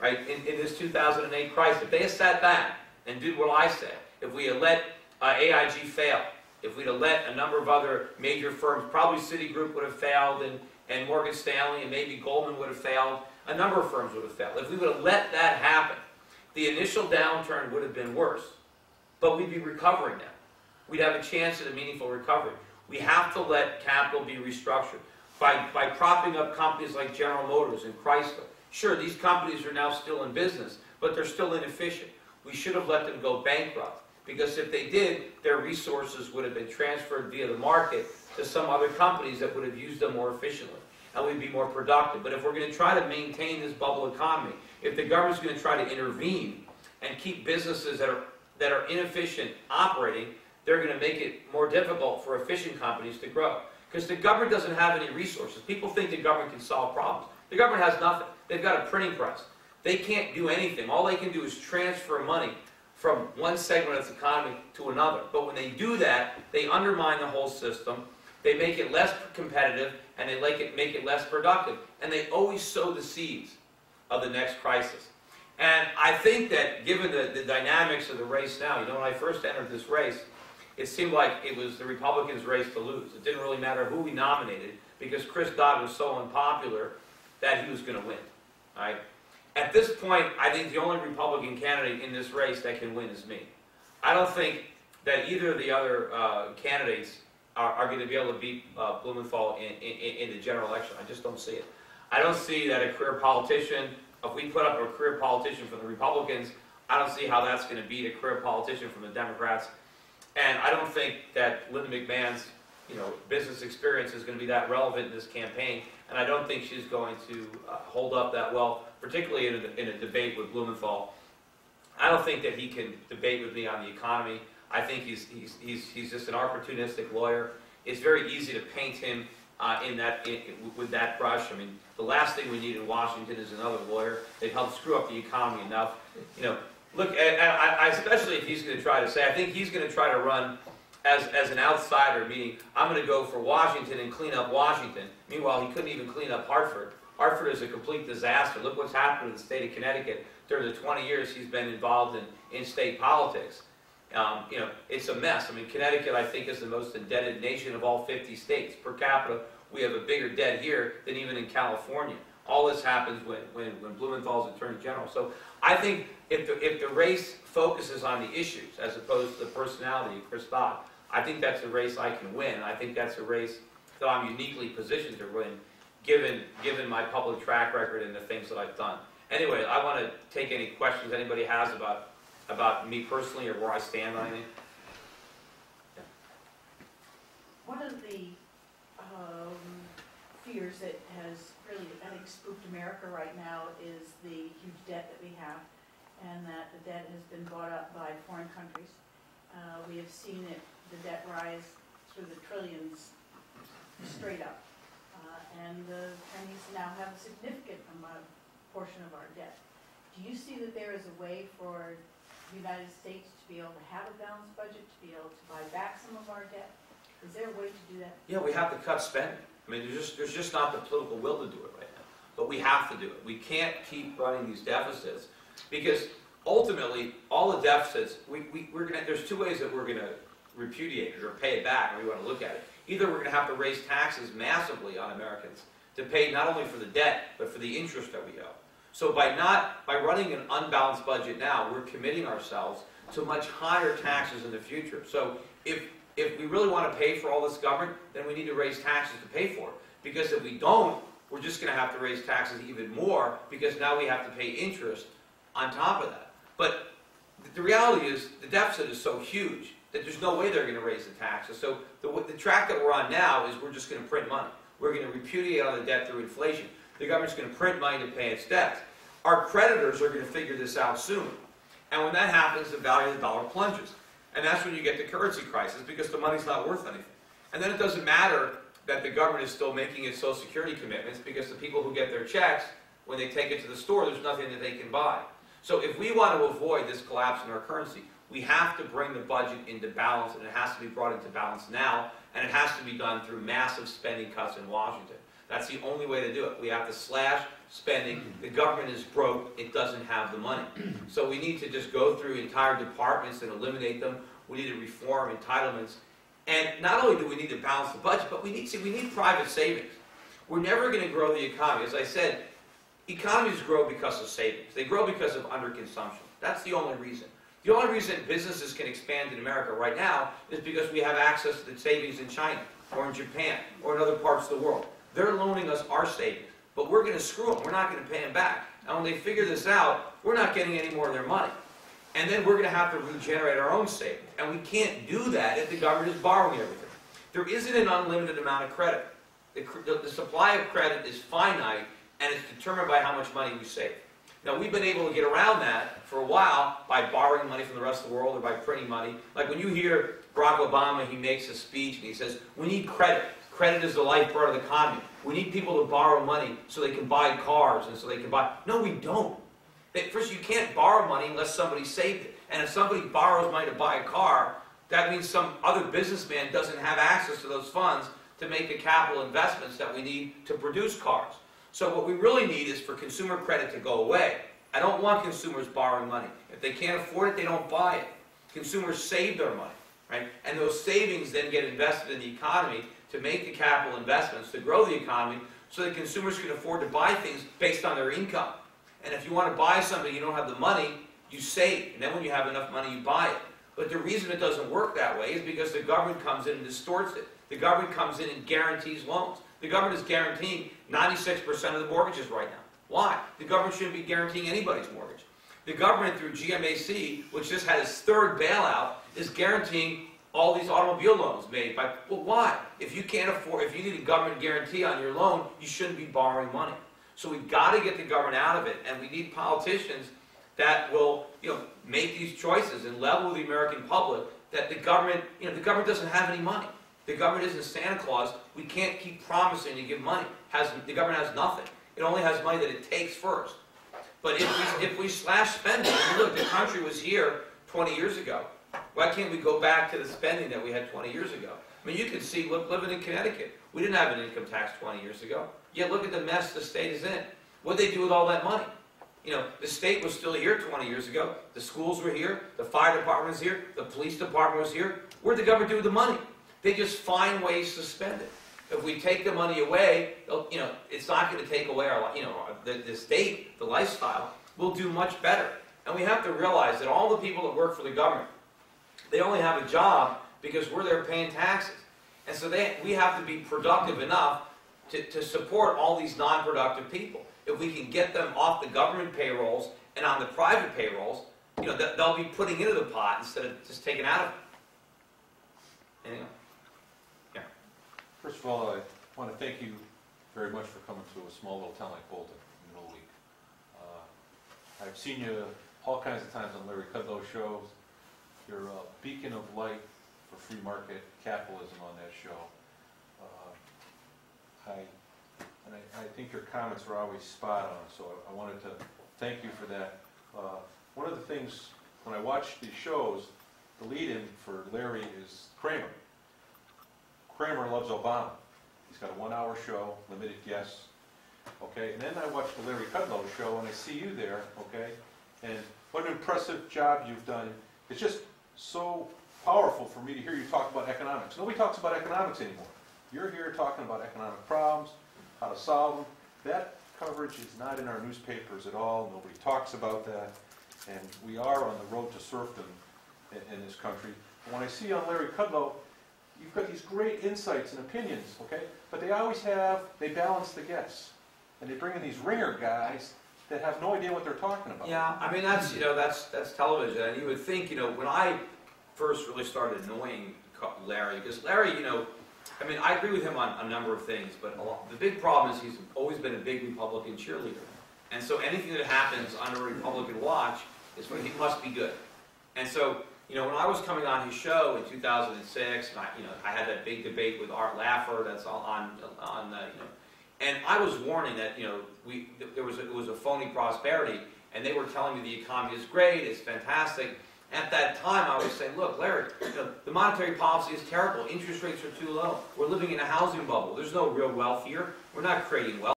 right, in this 2008 crisis. If they had sat back and did what I said, if we had let AIG fail, if we'd have let a number of other major firms, probably Citigroup would have failed, and Morgan Stanley and maybe Goldman would have failed, a number of firms would have failed. If we would have let that happen, the initial downturn would have been worse, but we'd be recovering now. We'd have a chance at a meaningful recovery. We have to let capital be restructured by propping up companies like General Motors and Chrysler. Sure, these companies are now still in business, but they're still inefficient. We should have let them go bankrupt, because if they did, their resources would have been transferred via the market to some other companies that would have used them more efficiently, and we'd be more productive. But if we're going to try to maintain this bubble economy, if the government's going to try to intervene and keep businesses that are inefficient operating, they're going to make it more difficult for efficient companies to grow. Because the government doesn't have any resources. People think the government can solve problems. The government has nothing. They've got a printing press. They can't do anything. All they can do is transfer money from one segment of the economy to another. But when they do that, they undermine the whole system, they make it less competitive, and they make it less productive. And they always sow the seeds of the next crisis. And I think that given the dynamics of the race now, when I first entered this race, it seemed like it was the Republicans' race to lose. It didn't really matter who we nominated, because Chris Dodd was so unpopular that he was going to win. Right? At this point, I think the only Republican candidate in this race that can win is me. I don't think that either of the other candidates are going to be able to beat Blumenthal in the general election. I just don't see it. I don't see that a career politician, if we put up a career politician from the Republicans, I don't see how that's going to beat a career politician from the Democrats. And I don't think that Linda McMahon's business experience is going to be that relevant in this campaign. And I don't think she's going to hold up that well, particularly in a debate with Blumenthal. I don't think that he can debate with me on the economy. I think he's just an opportunistic lawyer. It's very easy to paint him with that brush. I mean, the last thing we need in Washington is another lawyer. They've helped screw up the economy enough. Look, especially if he's going to try to say, I think he's going to try to run as an outsider, meaning I'm going to go for Washington and clean up Washington. Meanwhile, he couldn't even clean up Hartford. Hartford is a complete disaster. Look what's happened in the state of Connecticut during the 20 years he's been involved in state politics. It's a mess. I mean, Connecticut, I think, is the most indebted nation of all 50 states. Per capita, we have a bigger debt here than even in California. All this happens when Blumenthal's Attorney General. So I think if the race focuses on the issues as opposed to the personality of Chris Dodd, I think that's a race I can win. And I think that's a race that I'm uniquely positioned to win, given my public track record and the things that I've done. Anyway, I want to take any questions anybody has about me personally or where I stand on anything. Yeah. One of the fears that has really, I think, spooked America right now is the huge debt that we have, and that the debt has been bought up by foreign countries. We have seen the debt rise through the trillions straight up, and the Chinese now have a significant portion of our debt. Do you see that there is a way for the United States to be able to have a balanced budget, to be able to buy back some of our debt? Is there a way to do that? Yeah, we have to cut spending. I mean, there's just not the political will to do it right now. But we have to do it. We can't keep running these deficits, because ultimately, all the deficits, there's two ways that we're going to repudiate it or pay it back, and we want to look at it. Either we're going to have to raise taxes massively on Americans to pay not only for the debt, but for the interest that we owe. So by running an unbalanced budget now, we're committing ourselves to much higher taxes in the future. So if we really want to pay for all this government, then we need to raise taxes to pay for it. Because if we don't, we're just going to have to raise taxes even more, because now we have to pay interest on top of that. But the reality is the deficit is so huge that there's no way they're going to raise the taxes. So the track that we're on now is we're just going to print money. We're going to repudiate all the debt through inflation. The government's going to print money to pay its debts. Our creditors are going to figure this out soon. And when that happens, the value of the dollar plunges. And that's when you get the currency crisis, because the money's not worth anything. And then it doesn't matter that the government is still making its Social Security commitments, because the people who get their checks, when they take it to the store, there's nothing that they can buy. So if we want to avoid this collapse in our currency, we have to bring the budget into balance, and it has to be brought into balance now, and it has to be done through massive spending cuts in Washington. That's the only way to do it. We have to slash spending. The government is broke. It doesn't have the money. So we need to just go through entire departments and eliminate them. We need to reform entitlements. And not only do we need to balance the budget, but we need private savings. We're never going to grow the economy. As I said, economies grow because of savings. They grow because of underconsumption. That's the only reason. The only reason businesses can expand in America right now is because we have access to the savings in China or in Japan or in other parts of the world. They're loaning us our savings, but we're going to screw them. We're not going to pay them back. And when they figure this out, we're not getting any more of their money. And then we're going to have to regenerate our own savings. And we can't do that if the government is borrowing everything. There isn't an unlimited amount of credit. The supply of credit is finite, and it's determined by how much money we save. Now, we've been able to get around that for a while by borrowing money from the rest of the world or by printing money. Like when you hear Barack Obama, he makes a speech and he says, we need credit. Credit is the lifeblood of the economy. We need people to borrow money so they can buy cars and so they can buy... No, we don't. First, you can't borrow money unless somebody saved it. And if somebody borrows money to buy a car, that means some other businessman doesn't have access to those funds to make the capital investments that we need to produce cars. So what we really need is for consumer credit to go away. I don't want consumers borrowing money. If they can't afford it, they don't buy it. Consumers save their money, right? And those savings then get invested in the economy to make the capital investments, to grow the economy, so that consumers can afford to buy things based on their income. And if you want to buy something, you don't have the money, you save. And then when you have enough money, you buy it. But the reason it doesn't work that way is because the government comes in and distorts it. The government comes in and guarantees loans. The government is guaranteeing 96% of the mortgages right now. Why? The government shouldn't be guaranteeing anybody's mortgage. The government, through GMAC, which just had its third bailout, is guaranteeing all these automobile loans made by... Well, why? If you can't afford... If you need a government guarantee on your loan, you shouldn't be borrowing money. So we've got to get the government out of it, and we need politicians that will, make these choices and level with the American public that the government, the government doesn't have any money. The government isn't Santa Claus. We can't keep promising to give money. The government has nothing. It only has money that it takes first. But if we slash spending, look, the country was here 20 years ago. Why can't we go back to the spending that we had 20 years ago? I mean, you can see, living in Connecticut, we didn't have an income tax 20 years ago. Yet look at the mess the state is in. What did they do with all that money? The state was still here 20 years ago. The schools were here. The fire department was here. The police department was here. What did the government do with the money? They just find ways to spend it. If we take the money away, it's not going to take away our, the state, the lifestyle. We'll do much better. And we have to realize that all the people that work for the government, they only have a job because we're there paying taxes. And so we have to be productive enough to support all these non-productive people. If we can get them off the government payrolls and on the private payrolls, they'll be putting into the pot instead of just taking out of it. Anyway. Yeah. First of all, I want to thank you very much for coming to a small little town like Bolton in the middle of the week. I've seen you all kinds of times on Larry Kudlow's shows. You're a beacon of light for free market capitalism on that show. I think your comments are always spot on, so I wanted to thank you for that. One of the things, when I watch these shows, the lead-in for Larry is Kramer. Kramer loves Obama. He's got a 1-hour show, limited guests, okay? And then I watch the Larry Kudlow show, and I see you there, okay? And what an impressive job you've done. It's just so powerful for me to hear you talk about economics. Nobody talks about economics anymore. You're here talking about economic problems, how to solve them. That coverage is not in our newspapers at all. Nobody talks about that. And we are on the road to serfdom in this country. And when I see on Larry Kudlow, you've got these great insights and opinions, okay? But they balance the guests. And they bring in these ringer guys that have no idea what they're talking about. Yeah, I mean, that's television. And you would think, when I first really started annoying Larry, because Larry, I mean, I agree with him on a number of things, but the big problem is he's always been a big Republican cheerleader. And so anything that happens under Republican watch is when he must be good. And so, when I was coming on his show in 2006, and I had that big debate with Art Laffer that's and I was warning that, it was a phony prosperity, and they were telling me the economy is great, it's fantastic. At that time, I was saying, look, Larry, the monetary policy is terrible. Interest rates are too low. We're living in a housing bubble. There's no real wealth here. We're not creating wealth.